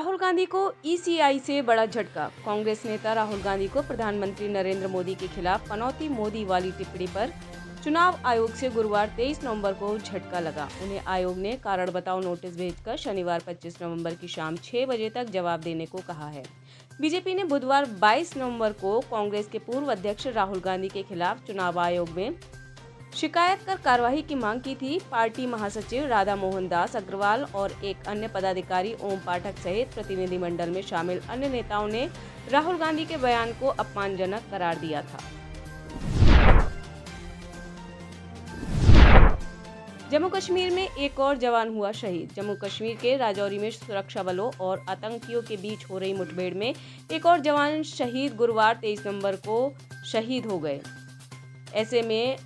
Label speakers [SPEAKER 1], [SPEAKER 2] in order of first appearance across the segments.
[SPEAKER 1] राहुल गांधी को ईसीआई से बड़ा झटका। कांग्रेस नेता राहुल गांधी को प्रधानमंत्री नरेंद्र मोदी के खिलाफ पनौती मोदी वाली टिप्पणी पर चुनाव आयोग से गुरुवार 23 नवंबर को झटका लगा। उन्हें आयोग ने कारण बताओ नोटिस भेजकर शनिवार 25 नवंबर की शाम 6 बजे तक जवाब देने को कहा है। बीजेपी ने बुधवार 22 नवंबर को कांग्रेस के पूर्व अध्यक्ष राहुल गांधी के खिलाफ चुनाव आयोग में शिकायत कर कार्रवाई की मांग की थी। पार्टी महासचिव राधा मोहन दास अग्रवाल और एक अन्य पदाधिकारी ओम पाठक सहित प्रतिनिधिमंडल में शामिल अन्य नेताओं ने राहुल गांधी के बयान को अपमानजनक करार दिया था। जम्मू कश्मीर में एक और जवान हुआ शहीद। जम्मू कश्मीर के राजौरी में सुरक्षा बलों और आतंकियों के बीच हो रही मुठभेड़ में एक और जवान शहीद गुरुवार 23 नवंबर को शहीद हो गए। ऐसे में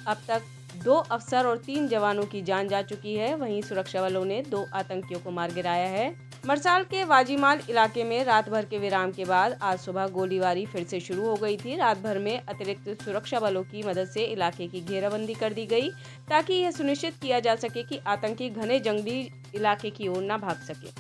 [SPEAKER 1] अब तक 2 अफसर और 3 जवानों की जान जा चुकी है। वहीं सुरक्षा बलों ने 2 आतंकियों को मार गिराया है। मरसाल के वाजीमाल इलाके में रात भर के विराम के बाद आज सुबह गोलीबारी फिर से शुरू हो गई थी। रात भर में अतिरिक्त सुरक्षा बलों की मदद से इलाके की घेराबंदी कर दी गई ताकि यह सुनिश्चित किया जा सके कि आतंकी घने जंगली इलाके की ओर न भाग सके।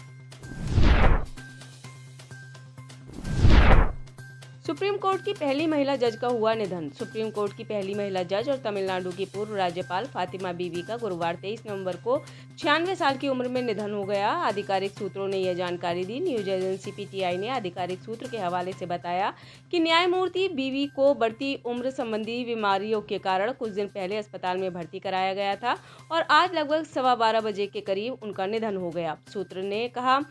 [SPEAKER 1] सुप्रीम कोर्ट की पहली महिला जज का हुआ निधन। सुप्रीम कोर्ट की पहली महिला जज और तमिलनाडु की पूर्व राज्यपाल फातिमा बीवी का गुरुवार 23 नवंबर को 96 साल की उम्र में निधन हो गया। आधिकारिक सूत्रों ने यह जानकारी दी। न्यूज एजेंसी पीटीआई ने आधिकारिक सूत्र के हवाले से बताया कि न्यायमूर्ति बीवी को बढ़ती उम्र संबंधी बीमारियों के कारण कुछ दिन पहले अस्पताल में भर्ती कराया गया था और आज लगभग 12:15 बजे के करीब उनका निधन हो गया। सूत्र ने कहा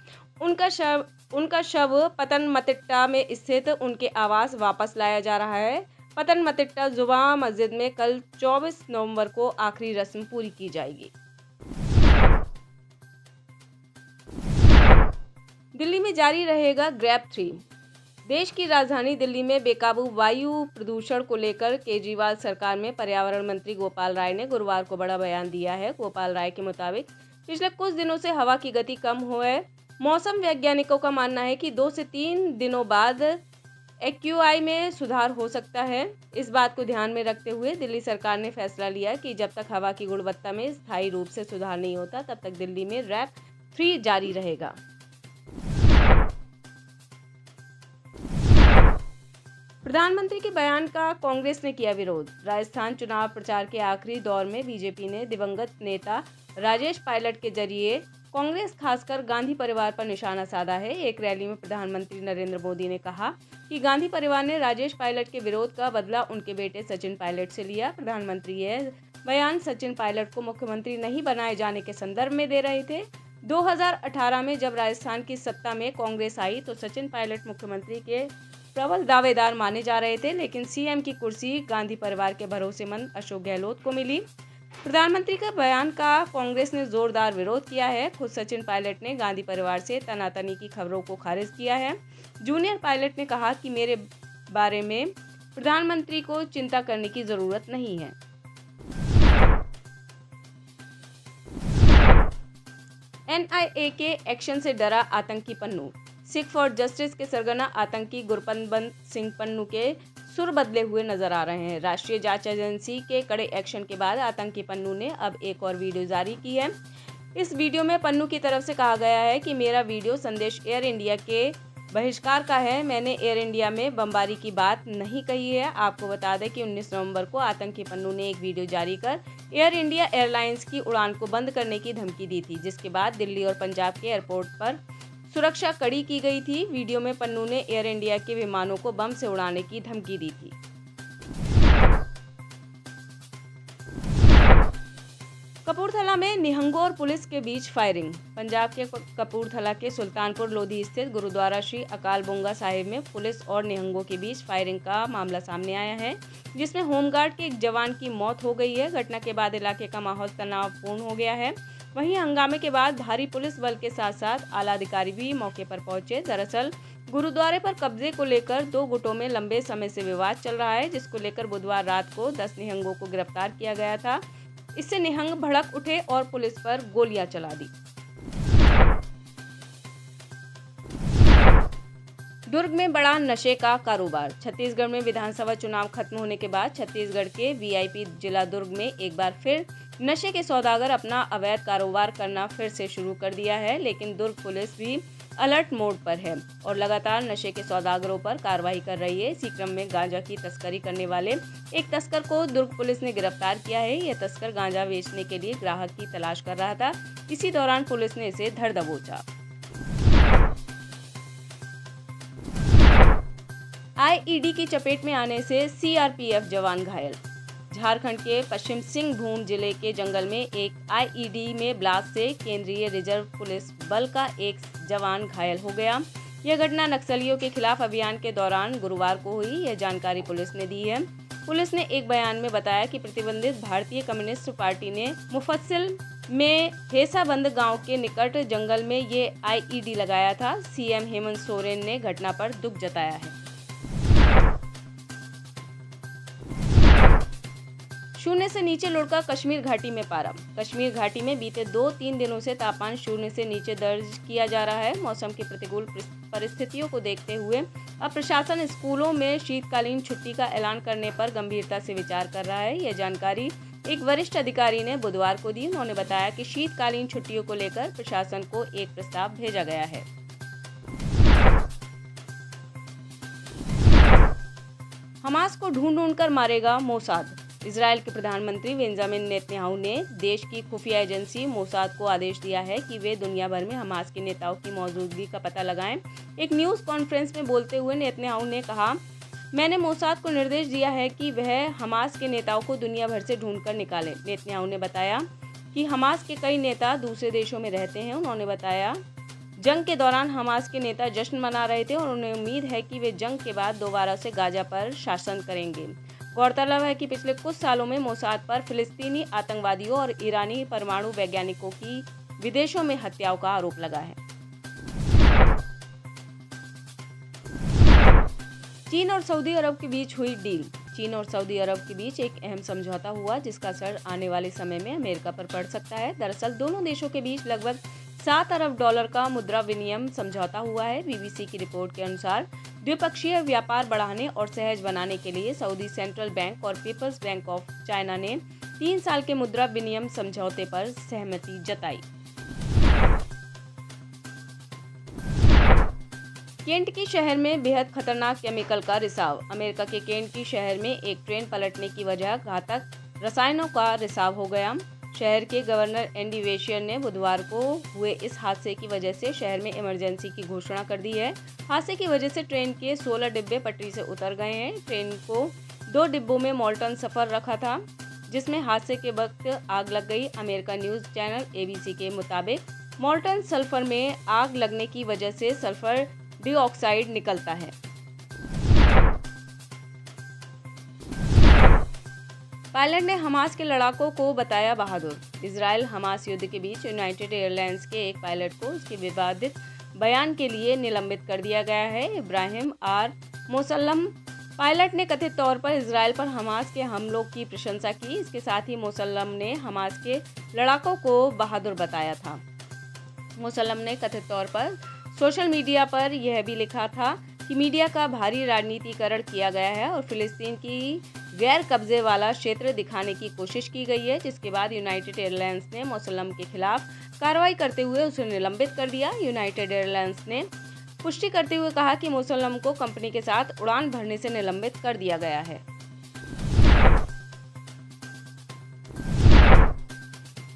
[SPEAKER 1] उनका शव पतनमतिट्टा में स्थित उनके आवास वापस लाया जा रहा है। पतनमतिट्टा जुमा मस्जिद में कल 24 नवंबर को आखिरी रस्म पूरी की जाएगी। दिल्ली में जारी रहेगा ग्रैब 3। देश की राजधानी दिल्ली में बेकाबू वायु प्रदूषण को लेकर केजरीवाल सरकार में पर्यावरण मंत्री गोपाल राय ने गुरुवार को बड़ा बयान दिया है। गोपाल राय के मुताबिक पिछले कुछ दिनों से हवा की गति कम हो है। मौसम वैज्ञानिकों का मानना है कि 2 से 3 दिनों बाद एक्यूआई में सुधार हो सकता है। इस बात को ध्यान में रखते हुए दिल्ली सरकार ने फैसला लिया कि जब तक हवा की गुणवत्ता में स्थायी रूप से सुधार नहीं होता तब तक दिल्ली में रैप 3 जारी रहेगा। प्रधानमंत्री के बयान का कांग्रेस ने किया विरोध। राजस्थान चुनाव प्रचार के आखिरी दौर में बीजेपी ने दिवंगत नेता राजेश पायलट के जरिए कांग्रेस खासकर गांधी परिवार पर निशाना साधा है। एक रैली में प्रधानमंत्री नरेंद्र मोदी ने कहा कि गांधी परिवार ने राजेश पायलट के विरोध का बदला उनके बेटे सचिन पायलट से लिया। प्रधानमंत्री यह बयान सचिन पायलट को मुख्यमंत्री नहीं बनाए जाने के संदर्भ में दे रहे थे। 2018 में जब राजस्थान की सत्ता में कांग्रेस आई तो सचिन पायलट मुख्यमंत्री के प्रबल दावेदार माने जा रहे थे, लेकिन सीएम की कुर्सी गांधी परिवार के भरोसेमंद अशोक गहलोत को मिली। प्रधानमंत्री का बयान का कांग्रेस ने जोरदार विरोध किया है। खुद सचिन पायलट ने गांधी परिवार से तनातनी की खबरों को खारिज किया है। जूनियर पायलट ने कहा कि मेरे बारे में प्रधानमंत्री को चिंता करने की जरूरत नहीं है। एनआईए के एक्शन से डरा आतंकी पन्नू। सिख फॉर जस्टिस के सरगना आतंकी गुरपतवंत सिंह पन्नू के सुर बदले हुए नजर आ रहे हैं। राष्ट्रीय जांच एजेंसी के कड़े एक्शन के बाद आतंकी पन्नू ने अब एक और वीडियो जारी की है। इस वीडियो में पन्नू की तरफ से कहा गया है कि मेरा वीडियो संदेश एयर इंडिया के बहिष्कार का है। मैंने एयर इंडिया में बमबारी की बात नहीं कही है। आपको बता दें कि 19 नवंबर को आतंकी पन्नू ने एक वीडियो जारी कर एयर इंडिया एयरलाइंस की उड़ान को बंद करने की धमकी दी थी, जिसके बाद दिल्ली और पंजाब के एयरपोर्ट पर सुरक्षा कड़ी की गई थी। वीडियो में पन्नू ने एयर इंडिया के विमानों को बम से उड़ाने की धमकी दी थी। कपूरथला में निहंगों और पुलिस के बीच फायरिंग। पंजाब के कपूरथला के सुल्तानपुर लोधी स्थित गुरुद्वारा श्री अकाल बुंगा साहिब में पुलिस और निहंगों के बीच फायरिंग का मामला सामने आया है, जिसमें होमगार्ड के एक जवान की मौत हो गई है। घटना के बाद इलाके का माहौल तनावपूर्ण हो गया है। वहीं हंगामे के बाद भारी पुलिस बल के साथ साथ आला अधिकारी भी मौके पर पहुंचे। दरअसल गुरुद्वारे पर कब्जे को लेकर 2 गुटों में लंबे समय से विवाद चल रहा है, जिसको लेकर बुधवार रात को 10 निहंगों को गिरफ्तार किया गया था। इससे निहंग भड़क उठे और पुलिस पर गोलियां चला दी। दुर्ग में बड़ा नशे का कारोबार। छत्तीसगढ़ में विधानसभा चुनाव खत्म होने के बाद छत्तीसगढ़ के वीआईपी जिला दुर्ग में एक बार फिर नशे के सौदागर अपना अवैध कारोबार करना फिर से शुरू कर दिया है, लेकिन दुर्ग पुलिस भी अलर्ट मोड पर है और लगातार नशे के सौदागरों पर कार्रवाई कर रही है। इसी क्रम में गांजा की तस्करी करने वाले एक तस्कर को दुर्ग पुलिस ने गिरफ्तार किया है। यह तस्कर गांजा बेचने के लिए ग्राहक की तलाश कर रहा था। इसी दौरान पुलिस ने इसे धर दबोचा। आईईडी की चपेट में आने से सीआरपीएफ जवान घायल। झारखंड के पश्चिम सिंहभूम जिले के जंगल में एक आईईडी में ब्लास्ट से केंद्रीय रिजर्व पुलिस बल का एक जवान घायल हो गया। यह घटना नक्सलियों के खिलाफ अभियान के दौरान गुरुवार को हुई। यह जानकारी पुलिस ने दी है। पुलिस ने एक बयान में बताया कि प्रतिबंधित भारतीय कम्युनिस्ट पार्टी ने मुफस्सिल में हेसाबंद गांव के निकट जंगल में ये आईईडी लगाया था। सीएम हेमंत सोरेन ने घटना पर दुख जताया है। शून्य से नीचे लुढ़का कश्मीर घाटी में पारा। कश्मीर घाटी में बीते 2-3 दिनों से तापमान शून्य से नीचे दर्ज किया जा रहा है। मौसम की प्रतिकूल परिस्थितियों को देखते हुए अब प्रशासन स्कूलों में शीतकालीन छुट्टी का ऐलान करने पर गंभीरता से विचार कर रहा है। यह जानकारी एक वरिष्ठ अधिकारी ने बुधवार को दी। उन्होंने बताया कि शीतकालीन छुट्टियों को लेकर प्रशासन को एक प्रस्ताव भेजा गया है। हमास को ढूंढ कर मारेगा मोसाद। इजराइल के प्रधानमंत्री बेंजामिन नेतन्याहू ने देश की खुफिया एजेंसी मोसाद को आदेश दिया है कि वे दुनिया भर में हमास के नेताओं की मौजूदगी का पता लगाएं। एक न्यूज़ कॉन्फ्रेंस में बोलते हुए नेतन्याहू ने कहा, मैंने मोसाद को निर्देश दिया है कि वह हमास के नेताओं को दुनिया भर से ढूंढकर निकाले। नेतन्याहू ने बताया कि हमास के कई नेता दूसरे देशों में रहते हैं। उन्होंने बताया, जंग के दौरान हमास के नेता जश्न मना रहे थे और उन्हें उम्मीद है कि वे जंग के बाद दोबारा से गाजा पर शासन करेंगे। गौरतलब है कि पिछले कुछ सालों में मोसाद पर फिलिस्तीनी आतंकवादियों और ईरानी परमाणु वैज्ञानिकों की विदेशों में हत्याओं का आरोप लगा है। चीन और सऊदी अरब के बीच हुई डील। चीन और सऊदी अरब के बीच एक अहम समझौता हुआ जिसका असर आने वाले समय में अमेरिका पर पड़ सकता है। दरअसल दोनों देशों के बीच लगभग $7 अरब का मुद्रा विनिमय समझौता हुआ है। बीबीसी की रिपोर्ट के अनुसार द्विपक्षीय व्यापार बढ़ाने और सहज बनाने के लिए सऊदी सेंट्रल बैंक और पीपल्स बैंक ऑफ चाइना ने 3 साल के मुद्रा विनिमय समझौते पर सहमति जताई। केंट की शहर में बेहद खतरनाक केमिकल का रिसाव। अमेरिका के केंट की शहर में एक ट्रेन पलटने की वजह घातक रसायनों का रिसाव हो गया। शहर के गवर्नर एंडी वेशियर ने बुधवार को हुए इस हादसे की वजह से शहर में इमरजेंसी की घोषणा कर दी है। हादसे की वजह से ट्रेन के 16 डिब्बे पटरी से उतर गए हैं। ट्रेन को 2 डिब्बों में मोल्टन सल्फर रखा था जिसमें हादसे के वक्त आग लग गई। अमेरिका न्यूज़ चैनल एबीसी के मुताबिक मोल्टन सल्फर में आग लगने की वजह से सल्फर डाइऑक्साइड निकलता है। पायलट ने हमास के लड़ाकों को बताया बहादुर। इजराइल हमास युद्ध के बीच यूनाइटेड एयरलाइंस के एक पायलट को उसके विवादित बयान के लिए निलंबित कर दिया गया है। इब्राहिम आर मोसल्लम पायलट ने कथित तौर पर इजराइल पर हमास के हमलों की प्रशंसा की। इसके साथ ही मोसल्लम ने हमास के लड़ाकों को बहादुर बताया था। मोसल्लम ने कथित तौर पर सोशल मीडिया पर यह भी लिखा था कि मीडिया का भारी राजनीतिकरण किया गया है और फिलिस्तीन की गैर कब्जे वाला क्षेत्र दिखाने की कोशिश की गई है, जिसके बाद यूनाइटेड एयरलाइंस ने मोसल्लम के खिलाफ कार्रवाई करते हुए उसे निलंबित कर दिया। यूनाइटेड एयरलाइंस ने पुष्टि करते हुए कहा कि मोसल्लम को कंपनी के साथ उड़ान भरने से निलंबित कर दिया गया है।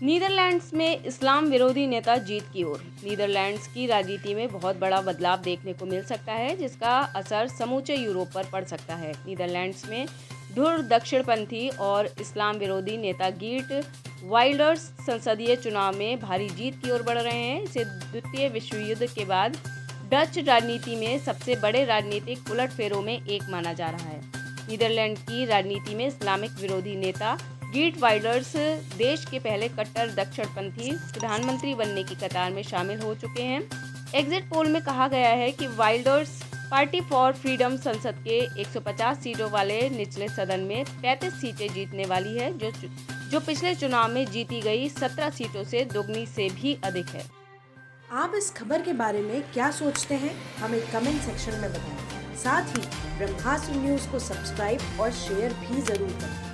[SPEAKER 1] नीदरलैंड्स में इस्लाम विरोधी नेता जीत की ओर। नीदरलैंड्स की राजनीति में बहुत बड़ा बदलाव देखने को मिल सकता है जिसका असर समूचे यूरोप पर पड़ सकता है। नीदरलैंड्स में धुर दक्षिणपंथी और इस्लाम विरोधी नेता गीर्ट वाइल्डर्स संसदीय चुनाव में भारी जीत की ओर बढ़ रहे हैं। इसे द्वितीय विश्व युद्ध के बाद डच राजनीति में सबसे बड़े राजनीतिक उलटफेरों में एक माना जा रहा है। नीदरलैंड की राजनीति में इस्लामिक विरोधी नेता गीर्ट वाइल्डर्स देश के पहले कट्टर दक्षिणपंथी प्रधानमंत्री बनने की कतार में शामिल हो चुके हैं। एग्जिट पोल में कहा गया है कि वाइल्डर्स पार्टी फॉर फ्रीडम संसद के 150 सीटों वाले निचले सदन में 35 सीटें जीतने वाली है, जो पिछले चुनाव में जीती गई 17 सीटों से दोगुनी से भी अधिक है।
[SPEAKER 2] आप इस खबर के बारे में क्या सोचते हैं, हमें कमेंट सेक्शन में बताएं। साथ ही ब्रह्मास्त्र न्यूज को सब्सक्राइब और शेयर भी जरूर करें।